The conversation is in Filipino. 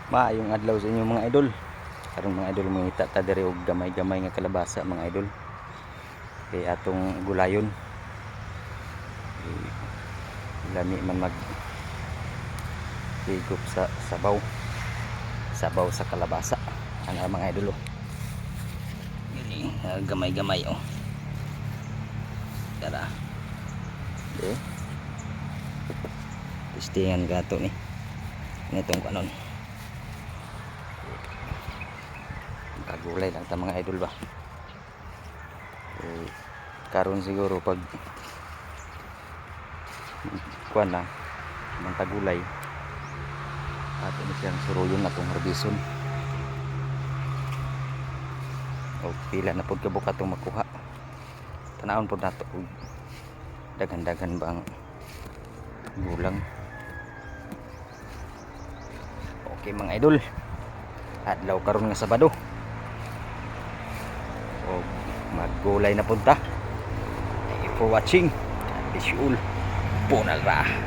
Maayong adlaw sa inyo mga idol. Karong mga idol mangita ta diri og gamay-gamay nga kalabasa mga idol. Kay atong gulayon. Lami man mag higop sa sabaw. Sabaw sa kalabasa. Ana mga idol oh. Gamay-gamay oh. Tara. Okay. Testingan gato ni. Nitong kanon. Kagulay lang ta mga idol ba. Karon siguro pag kuan na mantagulay ato ni siyang suruyon atong harbison. O pila na pud kabuk atong makuha. Tanawon pud nato og dagan-dagan bang gulang. Okay mga idol. Adlaw karon nga Sabado. O maggulay na punta. Thank you for watching. God bless you all. Punal ra.